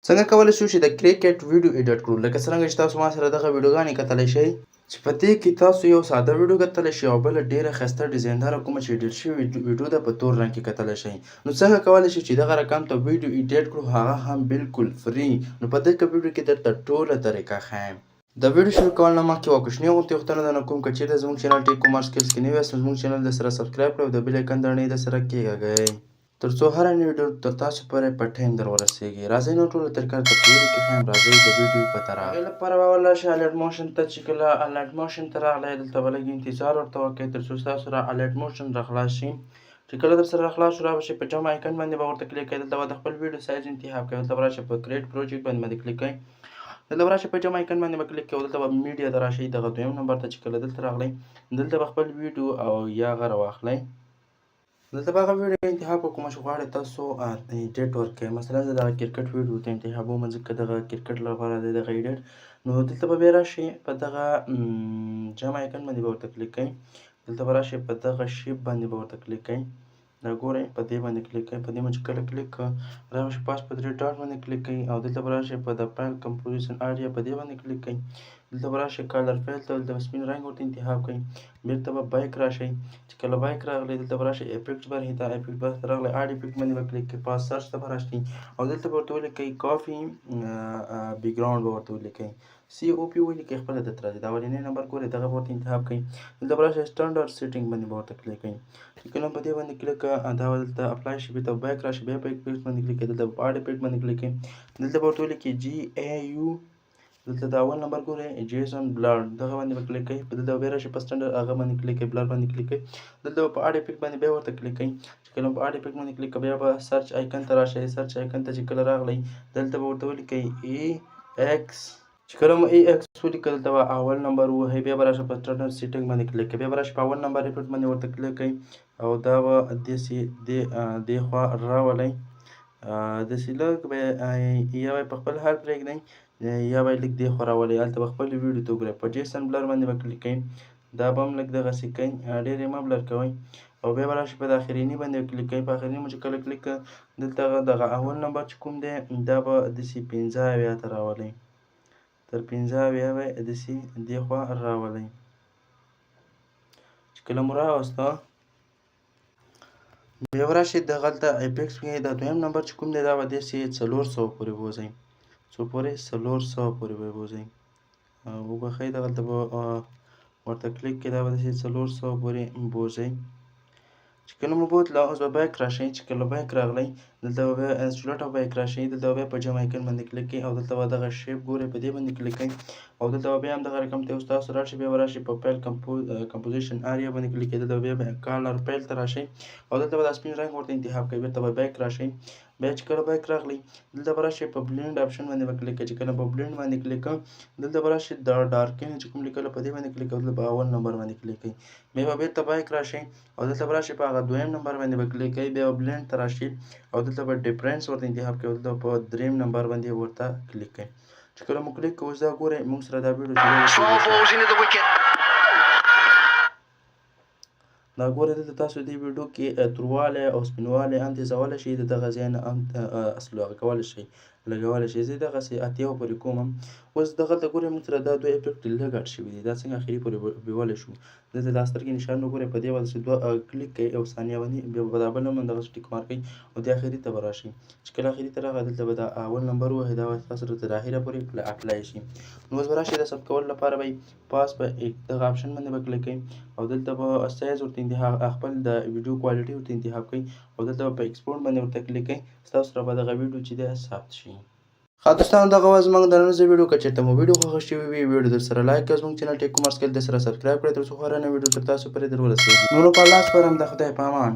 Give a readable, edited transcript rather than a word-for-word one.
څنګه کولی شو چې د کرکټ ویډیو ایډیټ کړو؟ لکه څرنګه چې تاسو ما سره دغه ویډیوګانې کتلی شئ چې په دې کې تاسو یو ساده ویډیو کتلی شئ او بله ډېره ښایسته ډیزاینداره کومه چې ایډیټ شوې ویډیو ده په تور رنګ کې کتلی شئ. نو څنګه کولی شو چې دغه رقم ته ویډیو ایډیټ کړو، هغه هم بالکل فری. نو په دغه ویډیو کې درته ټوله طریقه ښایم. د ویډیو شروع کول نه مخکې یوه کوچنۍ غوندې غوښتنه ده، نو کوم که چېرته زموږ چینل ټیک کومارس سکلز کې نوي یاست نو زموږ چینل درسره سبسکرایب کړئ او د بیل ایکن دڼې یې درسره کېکاږئ تر څو هره نوې ویډیو تر تاسو پورې په ټایم در ورسېږي. راځئ نو ټوله طریقه درته په ویډیو کې ښایم. راځئ د ویډیو په طرف هغې لپاره به ولاړ شئ الرټ موشن ته. چې کله الرټ موشن ته راغلی دلته به لږ انتظار ورته وکړئ تر څو ستاسو را الرټ موشن را خلاص شي. چې کله در سره خلاص شو رابه شئ په جمع ایکن باندې به ورته کلیک کړئ. دلته به د خپل ویډیو سایز انتخاب کړئ. دلته به راشئ په کریټ پروجیکټ باندې کلیک کړئ. دلته به راشئ په جمع ایکن باندې به کلیک کړئ او دلته به میډیا ته راشئ دغه دویم نمبر ته. چې کله دلته راغلی دلته به خپل ویډیو او یا هغه راواخلئ. دلته به هغه ویډیو انتخاب کړو کومه چې غواړئ تاسو ایډیټ ورکړئ. مثلا زه دغه کرکټ ویډیو ته انتخابوم ځکه دغه کرکټ لپاره دی دغه ایډیټ. نو دلته به بیا راشئ په دغه جمع ایکن باندې به ورته کلیک کړئ. دلته به راشئ په دغه شیپ باندې به ورته کلیک کړئ. دا ګورئ په دې باندې کلیک کړئ. په دې باندې چې کله کلیک کړه راشئ پاس په 3 ډاټ باندې کلیک کړئ او دلته به راشئ په د فایل کمپوزیشن آریا په دې باندې کلیک کړئ. دلته به راشئ کلر فایل ته دلته به سپین رنګ ورته انتخاب کړئ. بېرته به بایک راشئ. چې کله بایک راغلی دلته به راشئ افیکټس برخې ته. افیکټ برخې ته راغلی اډ افیکټ باندې به کلیک کړئ. پاس سرچ ته به راشئ او دلته به ورته ولیکئ کافي بیکګراوند به ورته ولیکئ. COP ولیکئ خپله درته راځي. دا اولنی نمبر ګورئ دغه به ورته انتخاب کړئ. دلته به راشئ سټنډرډ سیټینګ باندې به ورته کلیک کړئ. چې کله په دې باندې کلیک کړه دا به دلته اپلای شي. بېرته به بایک راشي بیا په افیکټس باندې کلیک کړئ. دلته به په اډ افیکټ باندې کلیک کړئ. دلته به ورته ولیکئ GAU. دلته د اول نمبر ګورئ جیسن بلر دغه باندې به کلیک کړئ. دلته به بیا راشئ په سټنډرډ هغه باندې کلیک کړئ بلر باندې کلیک کړئ. دلته به په اډ افیکټ باندې بیا ورته کلیک کړئ. چې کله په اډ افیکټ باندې کلیک کړئ بیا به سرچ ایکن ته راشئ. سرچ ایکن ته چې کله راغلی دلته به ورته ولیکئ EX. چې کله مو EX ولیکه دلته به اول نمبر ووهئ. بیا به راشئ په سټنډرډ سیټینګ باندې کلیک کړئ. بیا به راشئ په اول نمبر افیکټ باندې ورته کلیک کړئ او دا به داسې دې خوا راولئ. داسې لږ به یا به یې په خپل حال پرېږدئ یا به یې لږ دې خوا راولئ. هلته به خپلې ویډیو ته وګورئ. په جیسن بلر باندې به کلیک کړئ. دا به هم لږ دغسې کوئ ډېر یې مه بلر کوئ او بیا به راشئ په د اخریني باندې کلیک کړئ. په اخریني مو چې کله کلیک کړه دلته دغه اول نمبر چې کوم دی دا به داسې 15 ته راولئ. تر 15 به یې داسې دې خوا راولئ. چې کله مو راوسته بیا به راشئ دغلته اپیکس کې دا دویم نمبر چې کوم دی دا به داسې 400 پورې بوځئ. څو پورې 400 پورې به یې بوځئ. وبښئ دغلته به ورته کلیک کړئ. دا به داسې 400 پورې بوځئ. چې کله مو بوتله اوس به بایک راشئ. چې کله بایک راغلی دلته به بیا انسټالیټ اف بایک راشئ. دلته به بیا په جمع ایکن باندې کلیک کړئ او دلته به دغه شیپ ګورئ په دې باندې کلیک کړئ او دلته به بیا هم دغه رقم ته تاسو راشئ. بیا به راشئ په فایل کمپوزیشن آریا باندې کلیک کړئ. دلته به بیا کلر فایل ته راشئ او دلته به دا سپین رنګ ورته انتخاب کړئ. بېرته به بایک راشئ. بیا چې کله بایک راغلی دلته به راشئ په بلینډ آپشن باندې به کلیک کړئ. چې کله په بلینډ باندې کلیک کړم دلته به راشئ د ډارکن چې کوم لیکلی په دې باندې کلیک کړئ. دلته به اول نمبر باندې کلیک کړئ. بیا به بېرته بایک راشئ او دلته به راشئ په هغه دویم نمبر باندې به کلیک کړئ. بیا به بلینډ ته راشئ او دلته به ډیفرنس ورته انتخاب کړئ. دلته په دریم نمبر باندې ورته کلیک کړئ. چې کله مو کلیک کړئ اوس دا ګورئ موږ سره دا ویډیو دا ګورئ دلته تاسو دې ویډیو کې توروالی او سپینوالی هم تیزولی شئ. د دغه ځای نه هم هغه کولی شئ لګولی شئ. زه دغسې اتیا پورې کوم. اوس دغلته ګورئ موږ سره دا دوه افیکټ لږ اډ شوي دي. دا څنګه اخري پورې بیولی شو. دلته دا سترګې نشان وګورئ په دې باندې دوه کلیک کړئ یو ثانیه باندې بیا به دا بل هم همدغسې ټیک مارک کړئ او دې اخري ته به راشئ. چې کله اخري ته راغی دلته به دا اول نمبر ووهئ. دا به تاسو ته تر اخره پورې اپلای شي. نو اوس به راشئ د ثبت کولو لپاره به پاس په دغه آپشن باندې به کلیک کړئ او دلته به سایز ورته انتخاب خپل د ویډیو کوالټي ورته انتخاب کړئ او دلته به په ایکسپورټ باندې ورته کلیک کړئ. ستاسو سره به دغه ویډیو چې دی ثبت شي. ښه دوستانو دغه وه زموږ د نننۍ ویډیو. که چېرته مو ویډیو خوښه شوې وي ویډیو درسره لایک کړئ. زموږ چینل ټیک کومارس سکل درسره سبسکرایب کړئ تر څو هره نوې ویډیو تر تاسو پورې در ورسېږي. نورو په الله سپارم. د خدای په امان.